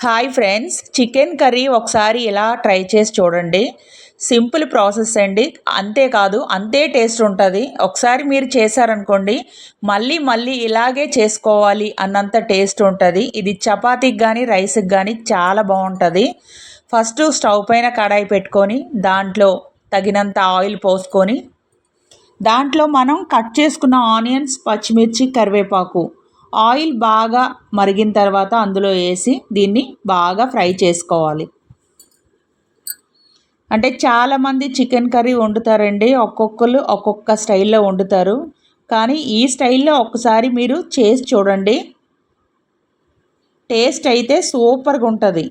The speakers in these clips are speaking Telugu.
హాయ్ ఫ్రెండ్స్, చికెన్ కర్రీ ఒకసారి ఇలా ట్రై చేసి చూడండి. సింపుల్ ప్రాసెస్ అండి. అంతేకాదు అంతే టేస్ట్ ఉంటుంది. ఒకసారి మీరు చేశారనుకోండి, మళ్ళీ మళ్ళీ ఇలాగే చేసుకోవాలి అన్నంత టేస్ట్ ఉంటుంది. ఇది చపాతీకి కానీ రైస్కి కానీ చాలా బాగుంటుంది. ఫస్ట్ స్టవ్ పైన కడాయి పెట్టుకొని దాంట్లో తగినంత ఆయిల్ పోసుకొని దాంట్లో మనం కట్ చేసుకున్న ఆనియన్స్, పచ్చిమిర్చి, కరివేపాకు ఆయిల్ బాగా మరిగిన తర్వాత అందులో వేసి దీన్ని బాగా ఫ్రై చేసుకోవాలి. అంటే చాలామంది చికెన్ కర్రీ వండుతారండి. ఒక్కొక్కరు ఒక్కొక్క స్టైల్లో వండుతారు. కానీ ఈ స్టైల్లో ఒక్కసారి మీరు చేసి చూడండి. టేస్ట్ అయితే సూపర్గా ఉంటుంది.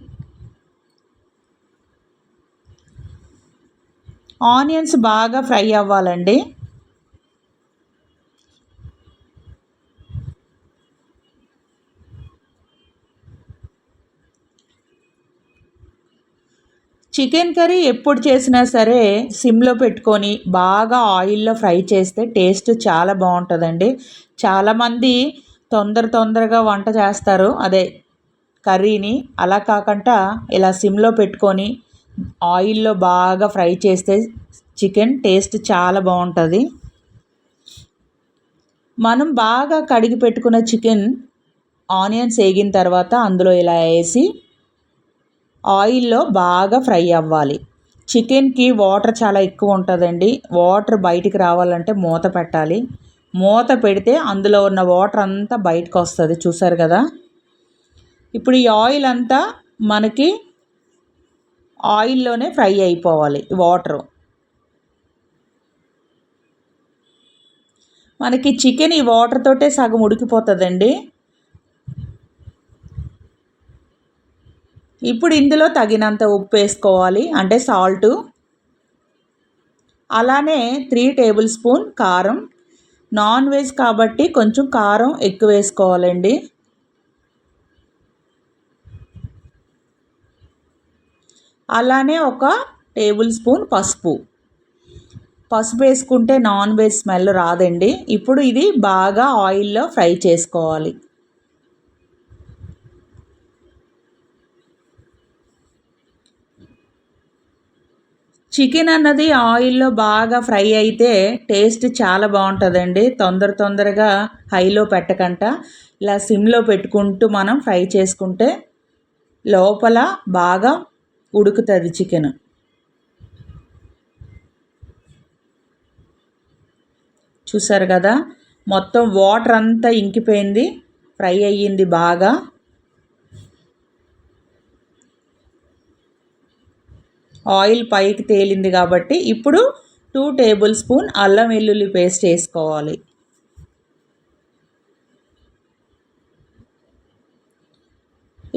ఆనియన్స్ బాగా ఫ్రై అవ్వాలండి. చికెన్ కర్రీ ఎప్పుడు చేసినా సరే సిమ్లో పెట్టుకొని బాగా ఆయిల్లో ఫ్రై చేస్తే టేస్ట్ చాలా బాగుంటుందండి. చాలామంది తొందరగా వంట చేస్తారు, అదే కర్రీని. అలా కాకుండా ఇలా సిమ్లో పెట్టుకొని ఆయిల్లో బాగా ఫ్రై చేస్తే చికెన్ టేస్ట్ చాలా బాగుంటుంది. మనం బాగా కడిగి పెట్టుకున్న చికెన్ ఆనియన్స్ వేగిన తర్వాత అందులో ఇలా వేసి ఆయిల్లో బాగా ఫ్రై అవ్వాలి. చికెన్కి వాటర్ చాలా ఎక్కువ ఉంటుందండి. వాటర్ బయటికి రావాలంటే మూత పెట్టాలి. మూత పెడితే అందులో ఉన్న వాటర్ అంతా బయటకు వస్తుంది. చూసారు కదా. ఇప్పుడు ఈ ఆయిల్ అంతా మనకి ఆయిల్లోనే ఫ్రై అయిపోవాలి. వాటరు మనకి చికెన్ ఈ వాటర్ తోటే సగం ఉడికిపోతుందండి. ఇప్పుడు ఇందులో తగినంత ఉప్పు వేసుకోవాలి, అంటే సాల్టు. అలానే 3 టేబుల్ స్పూన్ కారం. నాన్ వెజ్ కాబట్టి కొంచెం కారం ఎక్కువ వేసుకోవాలండి. అలానే 1 టేబుల్ స్పూన్ పసుపు. పసుపు వేసుకుంటే నాన్ వెజ్ స్మెల్ రాదండి. ఇప్పుడు ఇది బాగా ఆయిల్లో ఫ్రై చేసుకోవాలి. చికెన్ అన్నది ఆయిల్లో బాగా ఫ్రై అయితే టేస్ట్ చాలా బాగుంటుందండి. తొందరగా హైలో పెట్టకుండా ఇలా సిమ్లో పెట్టుకుంటూ మనం ఫ్రై చేసుకుంటే లోపల బాగా ఉడుకుతుంది చికెన్. చూసారు కదా, మొత్తం వాటర్ అంతా ఇంకిపోయింది, ఫ్రై అయ్యింది బాగా. ఆయిల్ పైకి తేలింది కాబట్టి ఇప్పుడు 2 టేబుల్ స్పూన్ అల్లం వెల్లుల్లి పేస్ట్ వేసుకోవాలి.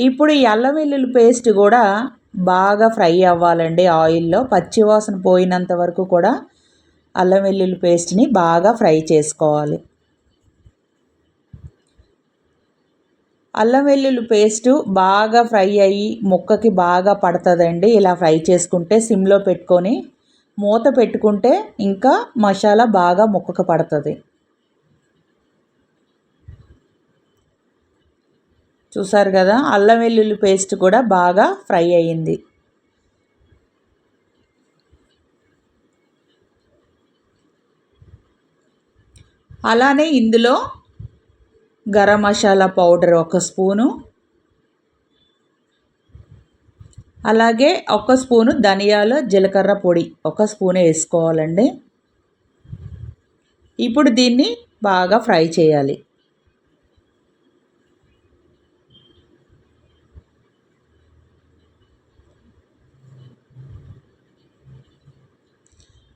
ఇప్పుడు ఈ అల్లం వెల్లుల్లి పేస్ట్ కూడా బాగా ఫ్రై అవ్వాలండి ఆయిల్లో. పచ్చివాసన పోయినంత వరకు కూడా అల్లం వెల్లుల్లి పేస్ట్ని బాగా ఫ్రై చేసుకోవాలి. అల్లం వెల్లుల్లి పేస్టు బాగా ఫ్రై అయ్యి ముక్కకి బాగా పడుతుందండి. ఇలా ఫ్రై చేసుకుంటే సిమ్లో పెట్టుకొని మూత పెట్టుకుంటే ఇంకా మసాలా బాగా ముక్కకు పడుతుంది. చూసారు కదా, అల్లం వెల్లుల్లి పేస్ట్ కూడా బాగా ఫ్రై అయ్యింది. అలానే ఇందులో గరం మసాలా పౌడర్ 1 స్పూను, అలాగే 1 స్పూను ధనియాల జీలకర్ర పొడి 1 స్పూనే వేసుకోవాలండి. ఇప్పుడు దీన్ని బాగా ఫ్రై చేయాలి.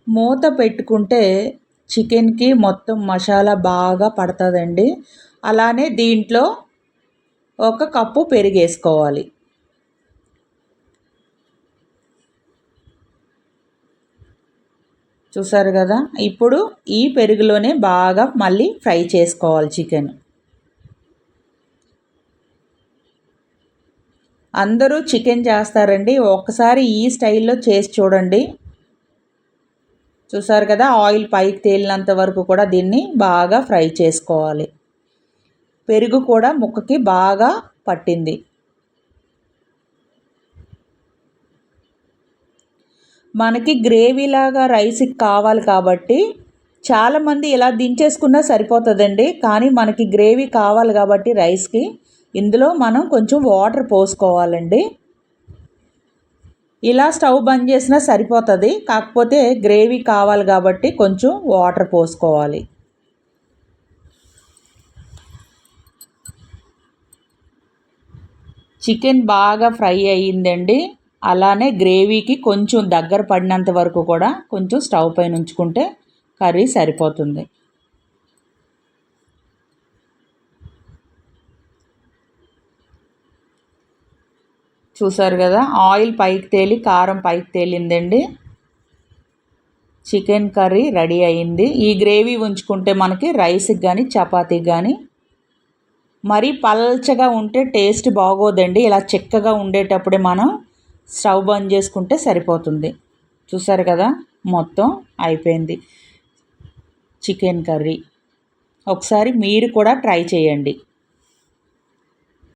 మూత పెట్టుకుంటే చికెన్కి మొత్తం మసాలా బాగా పడుతుందండి. అలానే దీంట్లో 1 కప్పు పెరుగు వేసుకోవాలి. చూసారు కదా, ఇప్పుడు ఈ పెరుగులోనే బాగా మళ్ళీ ఫ్రై చేసుకోవాలి చికెన్. అందరూ చికెన్ చేస్తారండి, ఒక్కసారి ఈ స్టైల్లో చేసి చూడండి. చూసారు కదా, ఆయిల్ పైకి తేలినంత వరకు కూడా దీన్ని బాగా ఫ్రై చేసుకోవాలి. పెరుగు కూడా ముక్కకి బాగా పట్టింది. మనకి గ్రేవీలాగా రైస్కి కావాలి కాబట్టి చాలామంది ఇలా దించేసుకున్నా సరిపోతుందండి. కానీ మనకి గ్రేవీ కావాలి కాబట్టి రైస్కి ఇందులో మనం కొంచెం వాటర్ పోసుకోవాలండి. ఇలా స్టవ్ బంద్ చేసినా సరిపోతుంది. కాకపోతే గ్రేవీ కావాలి కాబట్టి కొంచెం వాటర్ పోసుకోవాలి. చికెన్ బాగా ఫ్రై అయ్యిందండి. అలానే గ్రేవీకి కొంచెం దగ్గర పడినంత వరకు కూడా కొంచెం స్టవ్ పైన ఉంచుకుంటే కర్రీ సరిపోతుంది. చూసారు కదా, ఆయిల్ పైకి తేలి కారం పైకి తేలిందండి. చికెన్ కర్రీ రెడీ అయింది. ఈ గ్రేవీ ఉంచుకుంటే మనకి రైస్కి కానీ చపాతీకి కానీ మరీ పల్చగా ఉంటే టేస్ట్ బాగోదండి. ఇలా చిక్కగా ఉండేటప్పుడే మనం స్టవ్ బంద్ చేసుకుంటే సరిపోతుంది. చూసారు కదా, మొత్తం అయిపోయింది చికెన్ కర్రీ. ఒకసారి మీరు కూడా ట్రై చేయండి.